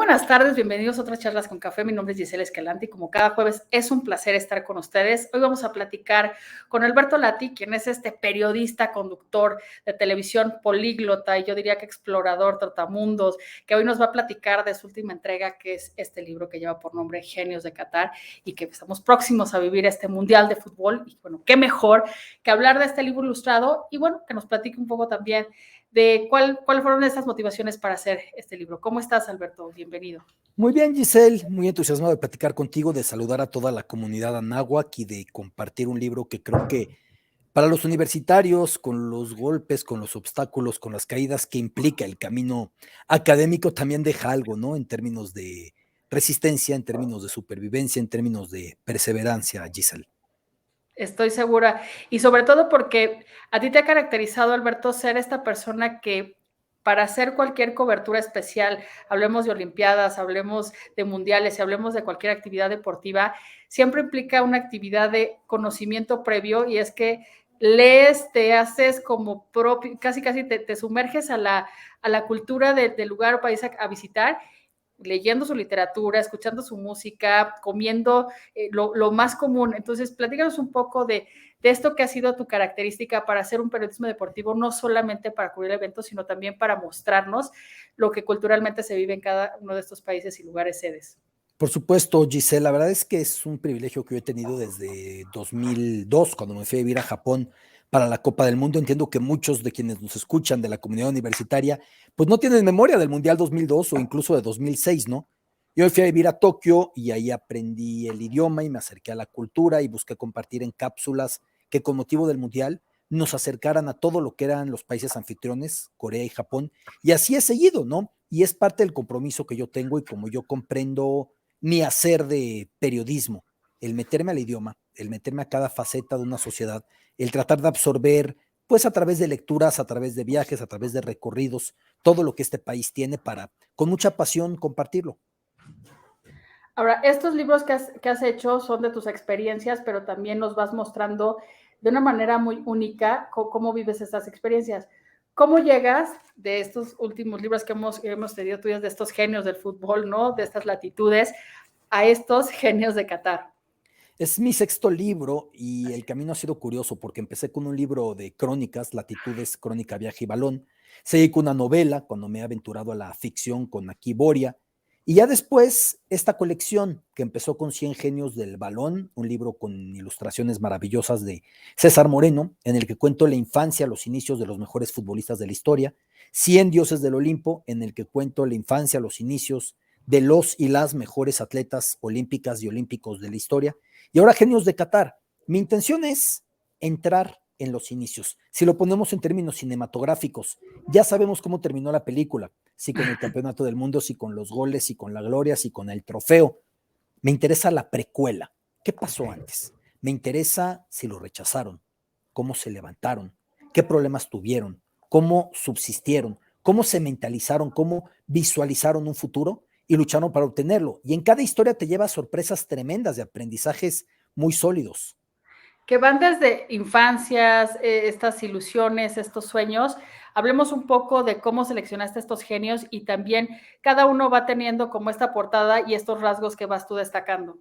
buenas tardes, bienvenidos a otras charlas con café. Mi nombre es Gisela Escalante y como cada jueves es un placer estar con ustedes. Hoy vamos a platicar con Alberto Lati, quien es este periodista, conductor de televisión, políglota y yo diría que explorador, trotamundos, que hoy nos va a platicar de su última entrega, que es este libro que lleva por nombre Genios de Qatar y que estamos próximos a vivir este Mundial de Fútbol. Y bueno, qué mejor que hablar de este libro ilustrado y bueno, que nos platique un poco también de cuáles fueron esas motivaciones para hacer este libro. ¿Cómo estás, Alberto? Bienvenido. Muy bien, Giselle, muy entusiasmado de platicar contigo, de saludar a toda la comunidad anáhuac y de compartir un libro que creo que para los universitarios, con los golpes, con los obstáculos, con las caídas que implica el camino académico, también deja algo, ¿no? En términos de resistencia, en términos de supervivencia, en términos de perseverancia, Giselle. Estoy segura. Y sobre todo porque a ti te ha caracterizado, Alberto, ser esta persona que para hacer cualquier cobertura especial, hablemos de olimpiadas, hablemos de mundiales y hablemos de cualquier actividad deportiva, siempre implica una actividad de conocimiento previo y es que lees, te haces como propio, casi te sumerges a la cultura del lugar o país a visitar, leyendo su literatura, escuchando su música, comiendo lo más común. Entonces, platícanos un poco de esto que ha sido tu característica para hacer un periodismo deportivo, no solamente para cubrir eventos, sino también para mostrarnos lo que culturalmente se vive en cada uno de estos países y lugares sedes. Por supuesto, Giselle, la verdad es que es un privilegio que yo he tenido desde 2002, cuando me fui a vivir a Japón para la Copa del Mundo. Entiendo que muchos de quienes nos escuchan de la comunidad universitaria, pues no tienen memoria del Mundial 2002 o incluso de 2006, ¿no? Yo fui a vivir a Tokio y ahí aprendí el idioma y me acerqué a la cultura y busqué compartir en cápsulas que con motivo del Mundial nos acercaran a todo lo que eran los países anfitriones, Corea y Japón. Y así he seguido, ¿no? Y es parte del compromiso que yo tengo y como yo comprendo mi hacer de periodismo, el meterme al idioma, el meterme a cada faceta de una sociedad, el tratar de absorber, pues a través de lecturas, a través de viajes, a través de recorridos, todo lo que este país tiene para, con mucha pasión, compartirlo. Ahora, estos libros que has hecho son de tus experiencias, pero también nos vas mostrando de una manera muy única cómo vives estas experiencias. ¿Cómo llegas de estos últimos libros que hemos tenido tuyos, de estos genios del fútbol, ¿no? De estas latitudes, a estos genios de Qatar? Es mi sexto libro y el camino ha sido curioso porque empecé con un libro de crónicas, Latitudes, Crónica, Viaje y Balón. Seguí con una novela cuando me he aventurado a la ficción con Aquí Boria. Y ya después esta colección que empezó con 100 genios del balón, un libro con ilustraciones maravillosas de César Moreno, en el que cuento la infancia, los inicios de los mejores futbolistas de la historia. 100 dioses del Olimpo, en el que cuento la infancia, los inicios de los y las mejores atletas olímpicas y olímpicos de la historia. Y ahora Genios de Qatar. Mi intención es entrar en los inicios. Si lo ponemos en términos cinematográficos, ya sabemos cómo terminó la película, si con el campeonato del mundo, si con los goles, si con la gloria, si con el trofeo. Me interesa la precuela. ¿Qué pasó antes? Me interesa si lo rechazaron, cómo se levantaron, qué problemas tuvieron, cómo subsistieron, cómo se mentalizaron, cómo visualizaron un futuro y lucharon para obtenerlo. Y en cada historia te lleva sorpresas tremendas de aprendizajes muy sólidos. Que van desde infancias, estas ilusiones, estos sueños. Hablemos un poco de cómo seleccionaste estos genios y también cada uno va teniendo como esta portada y estos rasgos que vas tú destacando.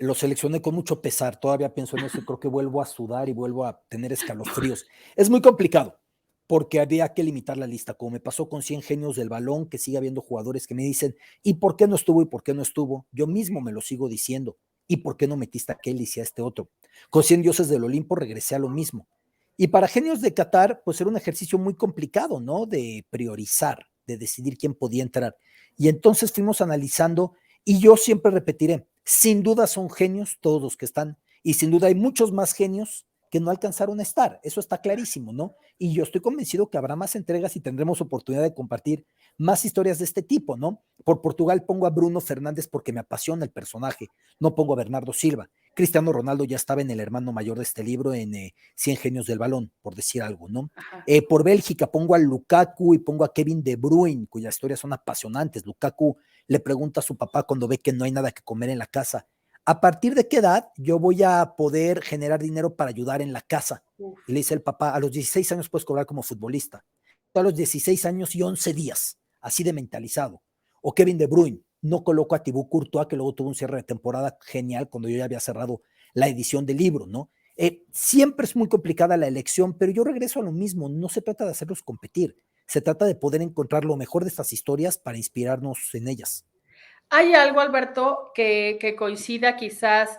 Lo seleccioné con mucho pesar, todavía pienso en eso y creo que vuelvo a sudar y vuelvo a tener escalofríos. Es muy complicado porque había que limitar la lista, como me pasó con 100 genios del balón, que sigue habiendo jugadores que me dicen, ¿y por qué no estuvo? ¿Y por qué no estuvo? Yo mismo me lo sigo diciendo, ¿y por qué no metiste a aquel y a este otro? Con 100 dioses del Olimpo regresé a lo mismo. Y para genios de Qatar, pues era un ejercicio muy complicado, ¿no? De priorizar, de decidir quién podía entrar. Y entonces fuimos analizando y yo siempre repetiré, sin duda son genios todos los que están y sin duda hay muchos más genios que no alcanzaron a estar, eso está clarísimo, ¿no? Y yo estoy convencido que habrá más entregas y tendremos oportunidad de compartir más historias de este tipo, ¿no? Por Portugal pongo a Bruno Fernández porque me apasiona el personaje, no pongo a Bernardo Silva. Cristiano Ronaldo ya estaba en el hermano mayor de este libro, en 100 genios del balón, por decir algo, ¿no? Por Bélgica pongo a Lukaku y pongo a Kevin De Bruyne, cuyas historias son apasionantes. Lukaku le pregunta a su papá cuando ve que no hay nada que comer en la casa, ¿a partir de qué edad yo voy a poder generar dinero para ayudar en la casa? Y le dice el papá, a los 16 años puedes cobrar como futbolista. A los 16 años y 11 días, así de mentalizado. O Kevin De Bruyne, no coloco a Thibaut Courtois, que luego tuvo un cierre de temporada genial cuando yo ya había cerrado la edición del libro, ¿no? Siempre es muy complicada la elección, pero yo regreso a lo mismo, no se trata de hacerlos competir, se trata de poder encontrar lo mejor de estas historias para inspirarnos en ellas. ¿Hay algo, Alberto, que coincida quizás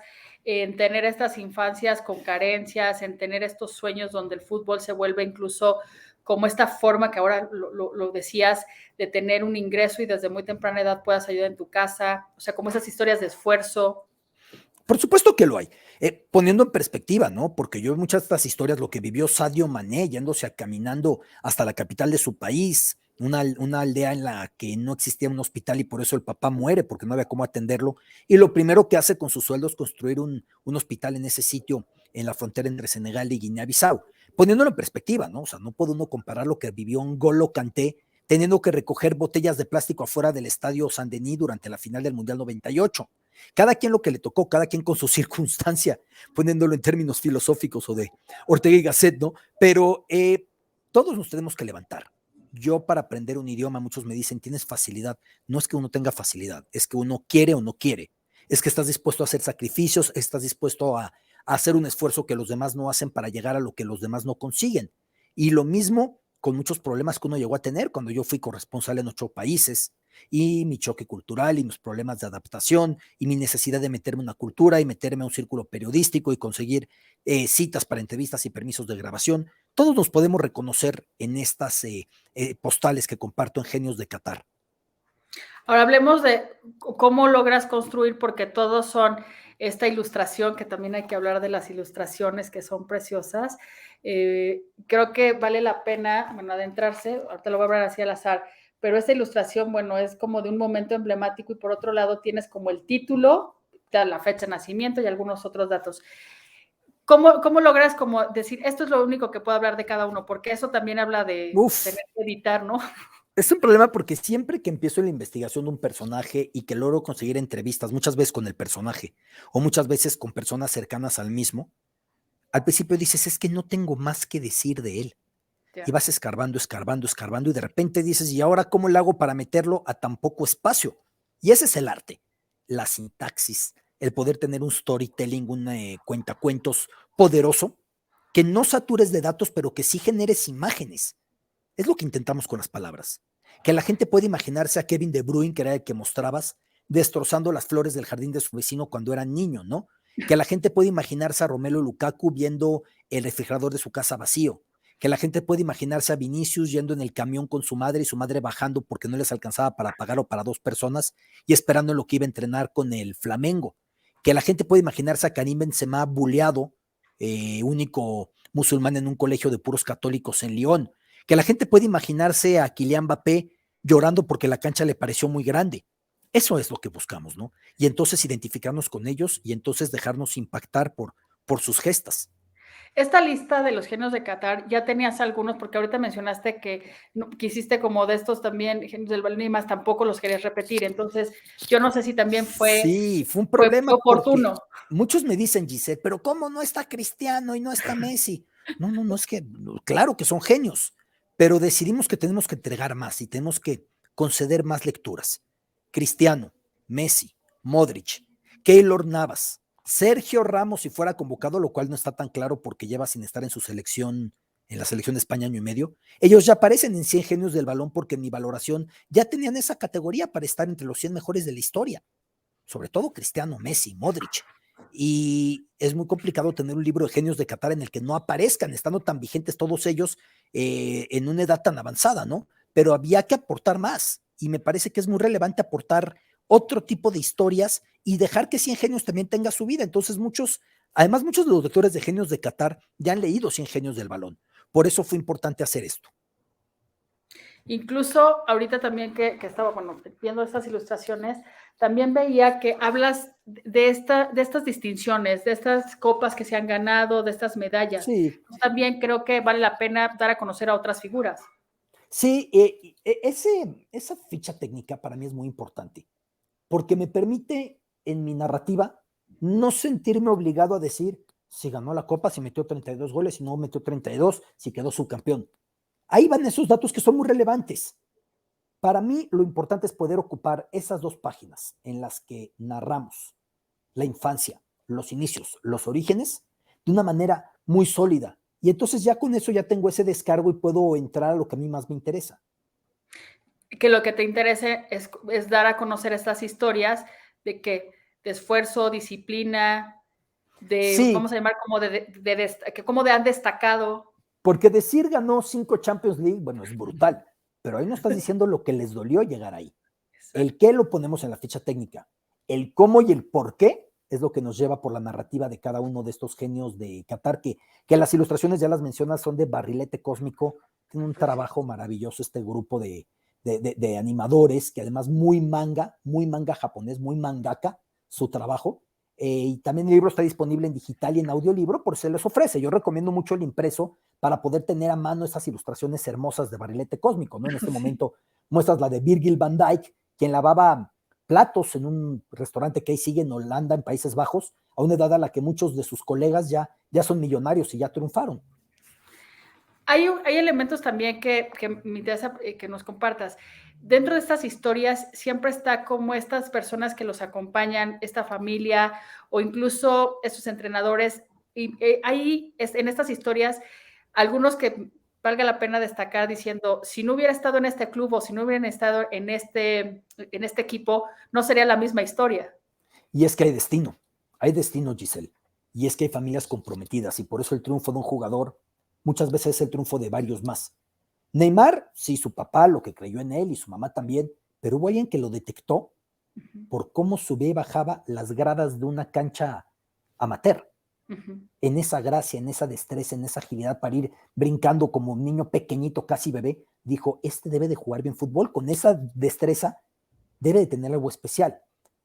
en tener estas infancias con carencias, en tener estos sueños donde el fútbol se vuelve incluso como esta forma que ahora lo decías, de tener un ingreso y desde muy temprana edad puedas ayudar en tu casa? O sea, como esas historias de esfuerzo. Por supuesto que lo hay. Poniendo en perspectiva, ¿no? Porque yo en muchas de estas historias, lo que vivió Sadio Mané, yéndose caminando hasta la capital de su país, una aldea en la que no existía un hospital y por eso el papá muere porque no había cómo atenderlo. Y lo primero que hace con sus sueldos es construir un hospital en ese sitio, en la frontera entre Senegal y Guinea-Bissau. Poniéndolo en perspectiva, ¿no? O sea, no puede uno comparar lo que vivió un Golo Kanté teniendo que recoger botellas de plástico afuera del estadio Saint-Denis durante la final del Mundial 98. Cada quien lo que le tocó, cada quien con su circunstancia, poniéndolo en términos filosóficos o de Ortega y Gasset, ¿no? Pero todos nos tenemos que levantar. Yo para aprender un idioma, muchos me dicen, tienes facilidad. No es que uno tenga facilidad, es que uno quiere o no quiere. Es que estás dispuesto a hacer sacrificios, estás dispuesto a hacer un esfuerzo que los demás no hacen para llegar a lo que los demás no consiguen. Y lo mismo con muchos problemas que uno llegó a tener cuando yo fui corresponsal en 8 países, y mi choque cultural y mis problemas de adaptación y mi necesidad de meterme en una cultura y meterme a un círculo periodístico y conseguir citas para entrevistas y permisos de grabación. Todos nos podemos reconocer en estas postales que comparto en Genios de Qatar. Ahora hablemos de cómo logras construir, porque todos son esta ilustración, que también hay que hablar de las ilustraciones que son preciosas. Creo que vale la pena, bueno, adentrarse, ahorita lo voy a hablar así al azar, pero esta ilustración, bueno, es como de un momento emblemático y por otro lado tienes como el título, la fecha de nacimiento y algunos otros datos. ¿Cómo logras como decir, esto es lo único que puedo hablar de cada uno? Porque eso también habla de tener que editar, ¿no? Es un problema porque siempre que empiezo la investigación de un personaje y que logro conseguir entrevistas, muchas veces con el personaje o muchas veces con personas cercanas al mismo, al principio dices, es que no tengo más que decir de él. Y vas escarbando, escarbando, escarbando y de repente dices, ¿y ahora cómo le hago para meterlo a tan poco espacio? Y ese es el arte, la sintaxis, el poder tener un storytelling, un cuentacuentos poderoso, que no satures de datos, pero que sí generes imágenes. Es lo que intentamos con las palabras. Que la gente pueda imaginarse a Kevin De Bruyne, que era el que mostrabas, destrozando las flores del jardín de su vecino cuando era niño, ¿no? Que la gente pueda imaginarse a Romelu Lukaku viendo el refrigerador de su casa vacío. Que la gente puede imaginarse a Vinicius yendo en el camión con su madre y su madre bajando porque no les alcanzaba para pagar o para 2 personas y esperando en lo que iba a entrenar con el Flamengo. Que la gente puede imaginarse a Karim Benzema buleado, único musulmán en un colegio de puros católicos en Lyon. Que la gente puede imaginarse a Kylian Mbappé llorando porque la cancha le pareció muy grande. Eso es lo que buscamos, ¿no? Y entonces identificarnos con ellos y entonces dejarnos impactar por sus gestas. Esta lista de los genios de Qatar, ya tenías algunos, porque ahorita mencionaste que no, quisiste como de estos también, genios del balón y más, tampoco los querías repetir. Entonces, yo no sé si también Sí, fue un problema porque oportuno. muchos me dicen, Giselle, pero ¿cómo no está Cristiano y no está Messi? No, es que, claro que son genios, pero decidimos que tenemos que entregar más y tenemos que conceder más lecturas. Cristiano, Messi, Modric, Keylor Navas, Sergio Ramos si fuera convocado, lo cual no está tan claro porque lleva sin estar en su selección, en la selección de España 1 año y medio. Ellos ya aparecen en 100 genios del balón porque en mi valoración ya tenían esa categoría para estar entre los 100 mejores de la historia, sobre todo Cristiano, Messi, Modric. Y es muy complicado tener un libro de genios de Qatar en el que no aparezcan, estando tan vigentes todos ellos en una edad tan avanzada, ¿no? Pero había que aportar más y me parece que es muy relevante aportar otro tipo de historias y dejar que 100 genios también tenga su vida. Entonces además muchos de los lectores de genios de Qatar ya han leído 100 genios del balón. Por eso fue importante hacer esto. Incluso ahorita también que estaba, bueno, viendo estas ilustraciones, también veía que hablas de estas distinciones, de estas copas que se han ganado, de estas medallas. Sí. Pues también creo que vale la pena dar a conocer a otras figuras. Sí, esa ficha técnica para mí es muy importante, porque me permite en mi narrativa no sentirme obligado a decir si ganó la Copa, si metió 32 goles, si no metió 32, si quedó subcampeón. Ahí van esos datos que son muy relevantes Para mí lo importante es poder ocupar esas 2 páginas en las que narramos la infancia, los inicios, los orígenes, de una manera muy sólida. Y entonces ya con eso ya tengo ese descargo y puedo entrar a lo que a mí más me interesa. Que lo que te interese es dar a conocer estas historias de que de esfuerzo, disciplina, de, Sí, vamos a llamar como que cómo han destacado. porque decir ganó 5 Champions League, bueno, es brutal, pero ahí no estás diciendo lo que les dolió llegar ahí. El Exacto. qué lo ponemos en la ficha técnica. El cómo y el por qué es lo que nos lleva por la narrativa de cada uno de estos genios de Qatar, que las ilustraciones, ya las mencionas, son de Barrilete Cósmico. Tiene un trabajo Precioso. maravilloso este grupo de animadores, que además muy manga japonés, muy mangaka su trabajo. Y también el libro está disponible en digital y en audiolibro, por si se les ofrece. Yo recomiendo mucho el impreso para poder tener a mano esas ilustraciones hermosas de Barrilete Cósmico, ¿no? En este Sí. momento muestras la de Virgil van Dijk, quien lavaba platos en un restaurante que ahí sigue en Holanda, en Países Bajos, a una edad a la que muchos de sus colegas ya son millonarios y ya triunfaron. Hay elementos también que me interesa que nos compartas. Dentro de estas historias siempre está como estas personas que los acompañan, esta familia o incluso estos entrenadores. Y hay en estas historias algunos que valga la pena destacar diciendo, si no hubiera estado en este club o si no hubieran estado en este equipo, no sería la misma historia. Y es que hay destino, Giselle. Y es que hay familias comprometidas y por eso el triunfo de un jugador muchas veces es el triunfo de varios más. Neymar, sí, su papá, lo que creyó en él y su mamá también, pero hubo alguien que lo detectó Uh -huh. por cómo subía y bajaba las gradas de una cancha amateur. Uh -huh. En esa gracia, en esa destreza, en esa agilidad para ir brincando como un niño pequeñito, casi bebé, dijo, este debe de jugar bien fútbol, con esa destreza debe de tener algo especial.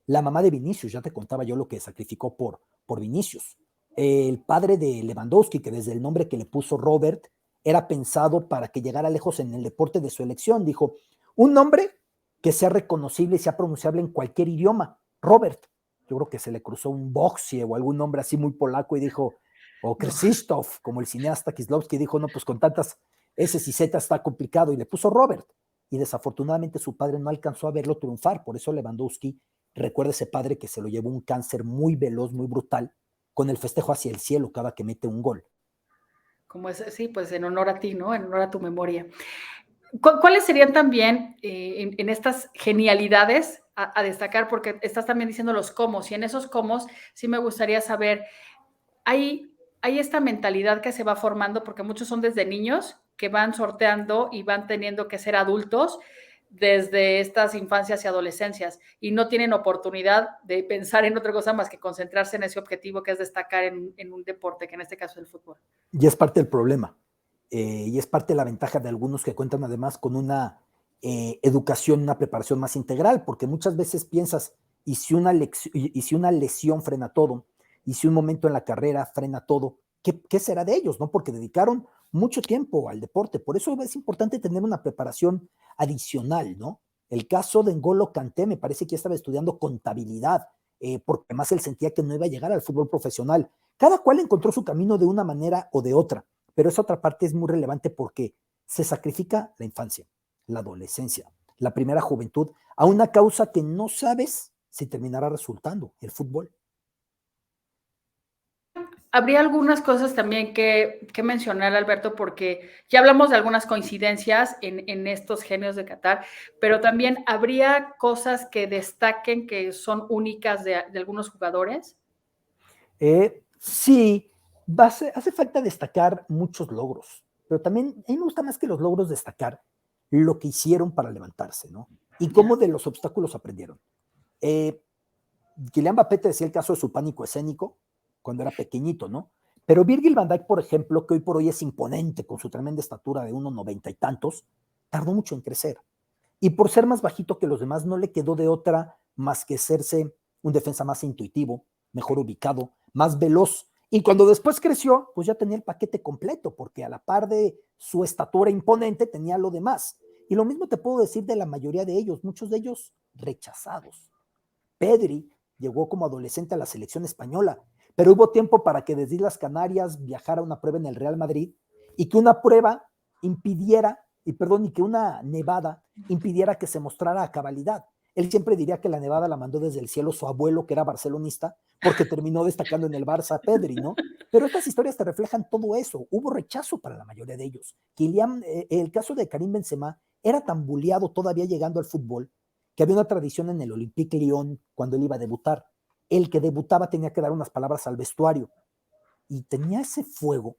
La mamá de Vinicius, ya te contaba yo lo que sacrificó por Vinicius. El padre de Lewandowski, que desde el nombre que le puso Robert, era pensado para que llegara lejos en el deporte de su elección. Dijo, un nombre que sea reconocible y sea pronunciable en cualquier idioma. Robert. Yo creo que se le cruzó un Boxie o algún nombre así muy polaco y dijo, o No. Krzysztof, como el cineasta Kieslowski, dijo, no, pues con tantas S y Z está complicado, y le puso Robert. Y desafortunadamente su padre no alcanzó a verlo triunfar, por eso Lewandowski recuerda ese padre que se lo llevó un cáncer muy veloz, muy brutal, con el festejo hacia el cielo cada que mete un gol. Como es, sí, pues en honor a ti, ¿no? En honor a tu memoria. ¿Cuáles serían también en estas genialidades a destacar? Porque estás también diciendo los cómo, y en esos cómo sí me gustaría saber, hay esta mentalidad que se va formando, porque muchos son desde niños que van sorteando y van teniendo que ser adultos desde estas infancias y adolescencias y no tienen oportunidad de pensar en otra cosa más que concentrarse en ese objetivo que es destacar en un deporte, que en este caso es el fútbol. Y es parte del problema. Y es parte de la ventaja de algunos que cuentan además con una educación, una preparación más integral, porque muchas veces piensas, ¿y si una lesión frena todo? ¿Y si un momento en la carrera frena todo? ¿Qué será de ellos? ¿No? Porque dedicaron mucho tiempo al deporte. Por eso es importante tener una preparación adicional, ¿no? El caso de N'Golo Kanté, me parece que ya estaba estudiando contabilidad, porque además él sentía que no iba a llegar al fútbol profesional. Cada cual encontró su camino de una manera o de otra, pero esa otra parte es muy relevante porque se sacrifica la infancia, la adolescencia, la primera juventud, a una causa que no sabes si terminará resultando, el fútbol. Habría algunas cosas también que mencionar, Alberto, porque ya hablamos de algunas coincidencias en estos genios de Qatar, pero también habría cosas que destaquen que son únicas de algunos jugadores. Sí, hace falta destacar muchos logros, pero también a mí me gusta más que los logros destacar lo que hicieron para levantarse, ¿no? Y cómo Ya. de los obstáculos aprendieron. Eh, Kylian Mbappé te decía el caso de su pánico escénico cuando era pequeñito, ¿no? Pero Virgil van Dijk, por ejemplo, que hoy por hoy es imponente con su tremenda estatura de 1,90 y tantos, tardó mucho en crecer. Y por ser más bajito que los demás, no le quedó de otra más que serse un defensa más intuitivo, mejor ubicado, más veloz. Y cuando después creció, pues ya tenía el paquete completo, porque a la par de su estatura imponente tenía lo demás. Y lo mismo te puedo decir de la mayoría de ellos, muchos de ellos rechazados. Pedri llegó como adolescente a la selección española, pero hubo tiempo para que desde Islas Canarias viajara a una prueba en el Real Madrid y que una prueba impidiera y perdón, y que una nevada impidiera que se mostrara a cabalidad. Él siempre diría que la nevada la mandó desde el cielo su abuelo, que era barcelonista, porque terminó destacando en el Barça Pedri, ¿no? Pero estas historias te reflejan todo eso. Hubo rechazo para la mayoría de ellos. El caso de Karim Benzema era tan bulleado todavía llegando al fútbol que había una tradición en el Olympique Lyon cuando él iba a debutar. El que debutaba tenía que dar unas palabras al vestuario y tenía ese fuego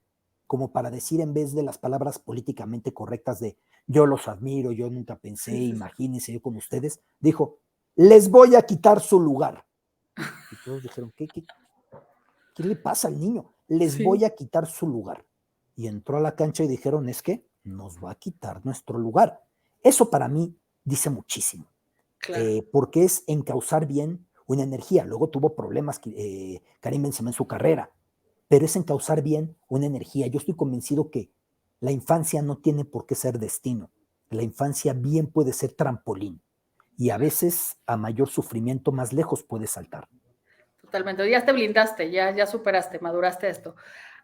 como para decir, en vez de las palabras políticamente correctas de yo los admiro, yo nunca pensé, Sí, sí, sí. imagínense yo con ustedes, dijo, les voy a quitar su lugar. Y todos dijeron, ¿qué le pasa al niño? Les voy Sí, a quitar su lugar. Y entró a la cancha y dijeron, es que nos va a quitar nuestro lugar. Eso para mí dice muchísimo, claro. porque es encauzar bien una energía. Luego tuvo problemas Karim Benzema en su carrera, pero es encauzar bien una energía. Yo estoy convencido que la infancia no tiene por qué ser destino. La infancia bien puede ser trampolín y a veces a mayor sufrimiento más lejos puede saltar. Totalmente. Ya te blindaste, ya superaste, maduraste esto.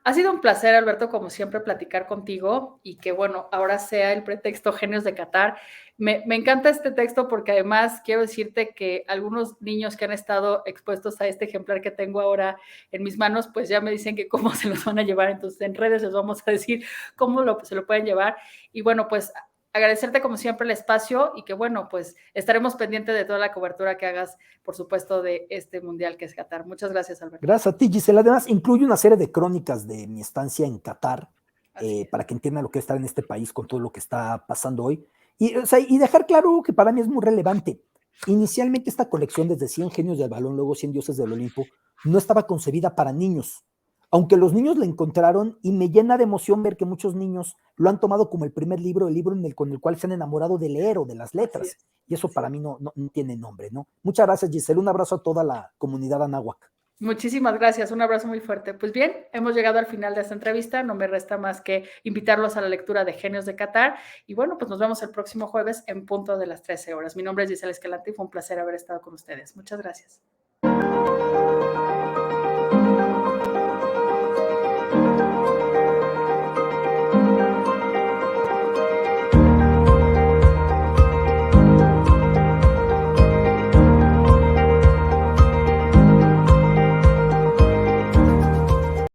Ha sido un placer, Alberto, como siempre, platicar contigo y que, bueno, ahora sea el pretexto Genios de Qatar. Me encanta este texto porque además quiero decirte que algunos niños que han estado expuestos a este ejemplar que tengo ahora en mis manos, pues ya me dicen que cómo se los van a llevar. Entonces, en redes les vamos a decir cómo se lo pueden llevar. Y bueno, pues agradecerte como siempre el espacio y que bueno, pues estaremos pendientes de toda la cobertura que hagas, por supuesto, de este mundial que es Qatar. Muchas gracias, Alberto. Gracias a ti, Gisela. Además, incluye una serie de crónicas de mi estancia en Qatar, Así es. para que entiendan lo que es estar en este país con todo lo que está pasando hoy. O sea, y dejar claro que para mí es muy relevante. Inicialmente esta colección, desde 100 genios del balón, luego 100 dioses del Olimpo, no estaba concebida para niños. Aunque los niños la encontraron y me llena de emoción ver que muchos niños lo han tomado como el primer libro, el libro con el cual se han enamorado de leer o de las Así letras. es. Y eso Así para es. mí no tiene nombre, ¿no? Muchas gracias, Giselle. Un abrazo a toda la comunidad anáhuac. Muchísimas gracias, un abrazo muy fuerte. Pues bien, hemos llegado al final de esta entrevista, no me resta más que invitarlos a la lectura de Genios de Qatar y bueno, pues nos vemos el próximo jueves en punto de las 13 horas. Mi nombre es Gisela Escalante y fue un placer haber estado con ustedes. Muchas gracias.